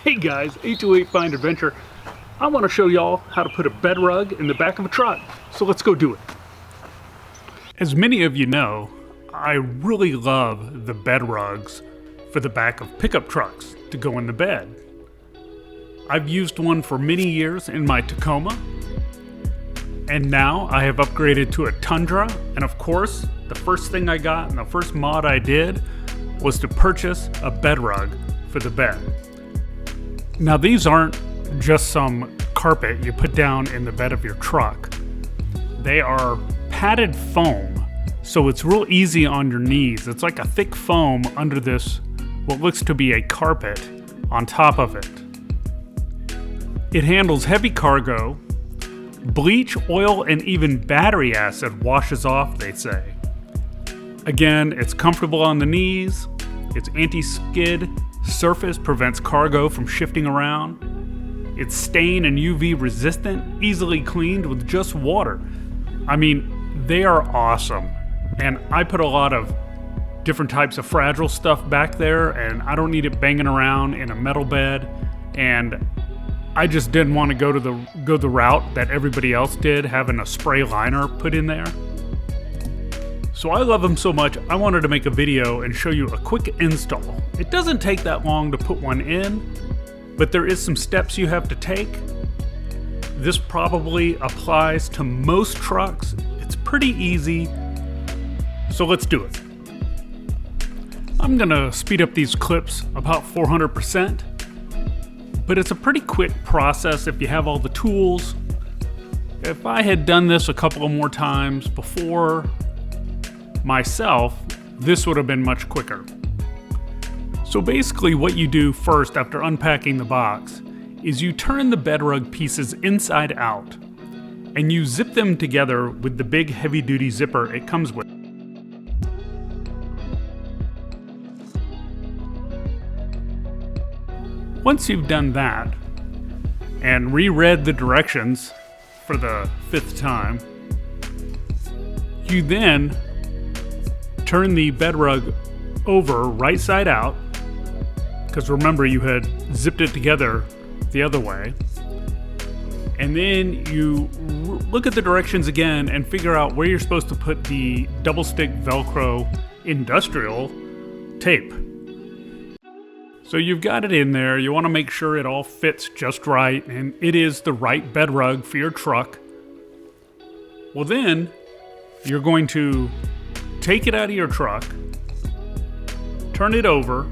Hey guys, 828 Find Adventure. I want to show y'all how to put a bed rug in the back of a truck. So let's go do it. As many of you know, I really love the bed rugs for the back of pickup trucks to go in the bed. I've used one for many years in my Tacoma, and now I have upgraded to a Tundra, and of course, the first thing I got and the first mod I did was to purchase a bed rug for the bed. Now these aren't just some carpet you put down in the bed of your truck. They are padded foam, so it's real easy on your knees. It's like a thick foam under this, what looks to be a carpet on top of it. It handles heavy cargo. Bleach, oil, and even battery acid washes off, they say. Again, it's comfortable on the knees. Its anti-skid surface prevents cargo from shifting around. It's stain and UV resistant, easily cleaned with just water. I mean, they are awesome. And I put a lot of different types of fragile stuff back there, and I don't need it banging around in a metal bed. And I just didn't want to go the route that everybody else did, having a spray liner put in there. So I love them so much, I wanted to make a video and show you a quick install. It doesn't take that long to put one in, but there is some steps you have to take. This probably applies to most trucks. It's pretty easy, so let's do it. I'm gonna speed up these clips about 400%, but it's a pretty quick process if you have all the tools. If I had done this a couple of more times before myself, this would have been much quicker. So basically what you do first after unpacking the box is you turn the bedrug pieces inside out and you zip them together with the big heavy-duty zipper it comes with. Once you've done that and reread the directions for the 5th time, you then turn the bedrug over right side out, because remember you had zipped it together the other way, and then you look at the directions again and figure out where you're supposed to put the double stick Velcro industrial tape. So you've got it in there, you want to make sure it all fits just right and it is the right bed rug for your truck. Well, then you're going to take it out of your truck, turn it over,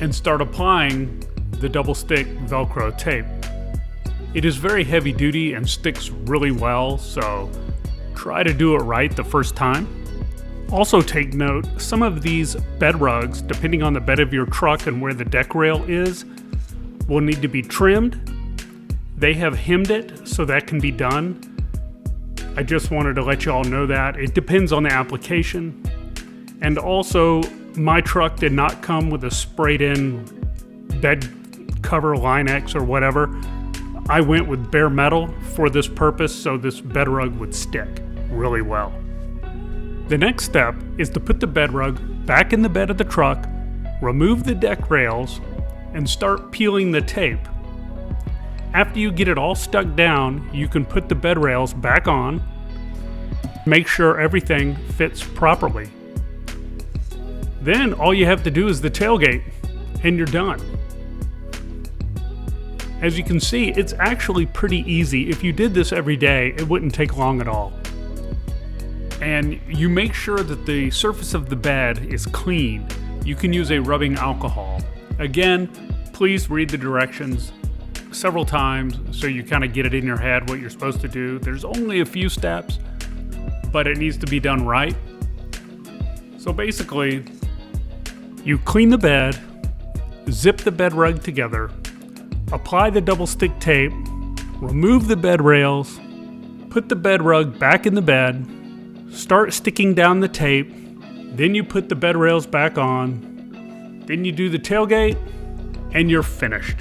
and start applying the double stick Velcro tape. It is very heavy duty and sticks really well, so try to do it right the first time. Also take note, some of these bed rugs, depending on the bed of your truck and where the deck rail is, will need to be trimmed. They have hemmed it, so that can be done. I just wanted to let you all know that. It depends on the application. And also, my truck did not come with a sprayed-in bed cover, Line-X or whatever. I went with bare metal for this purpose, so this bed rug would stick really well. The next step is to put the bed rug back in the bed of the truck, remove the deck rails, and start peeling the tape. After you get it all stuck down, you can put the bed rails back on, make sure everything fits properly. Then all you have to do is the tailgate, and you're done. As you can see, it's actually pretty easy. If you did this every day, it wouldn't take long at all. And you make sure that the surface of the bed is clean. You can use a rubbing alcohol. Again, please read the directions several times so you kind of get it in your head what you're supposed to do. There's only a few steps, but it needs to be done right. So basically, you clean the bed, zip the bed rug together, apply the double stick tape, remove the bed rails, put the bed rug back in the bed, start sticking down the tape, then you put the bed rails back on, then you do the tailgate, and you're finished.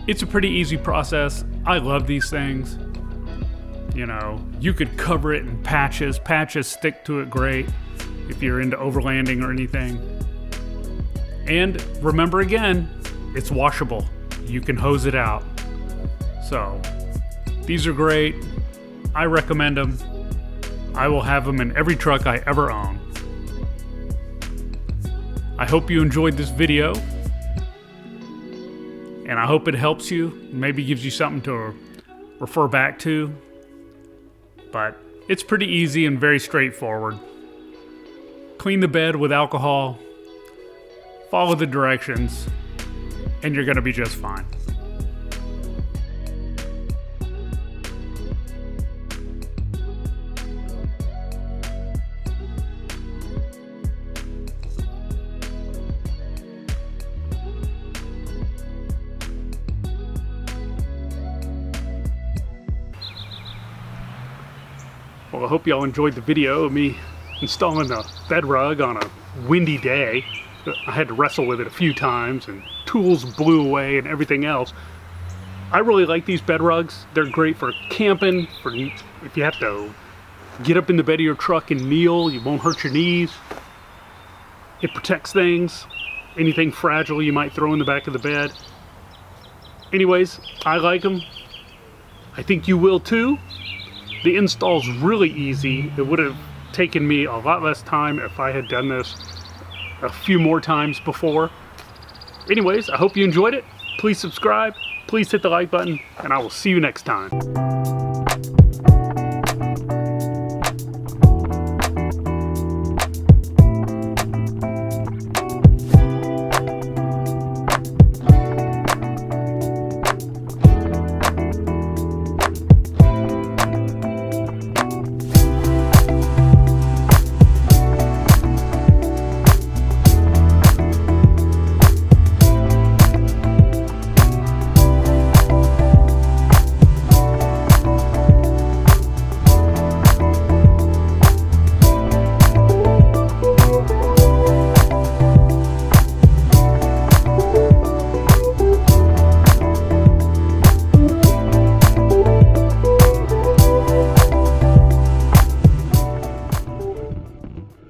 It's a pretty easy process. I love these things. You know, you could cover it in patches. Patches stick to it great if you're into overlanding or anything. And remember again, it's washable. You can hose it out. So these are great. I recommend them. I will have them in every truck I ever own. I hope you enjoyed this video, and I hope it helps you, maybe gives you something to refer back to. But it's pretty easy and very straightforward. Clean the bed with alcohol, follow the directions, and you're going to be just fine. Well, I hope y'all enjoyed the video of me installing the bed rug on a windy day. I had to wrestle with it a few times and tools blew away and everything else. I really like these bed rugs. They're great for camping, for if you have to get up in the bed of your truck and kneel, you won't hurt your knees. It protects things, anything fragile you might throw in the back of the bed. Anyways, I like them. I think you will too. The install's really easy. It would have taken me a lot less time if I had done this a few more times before. Anyways, I hope you enjoyed it. Please subscribe, please hit the like button, and I will see you next time.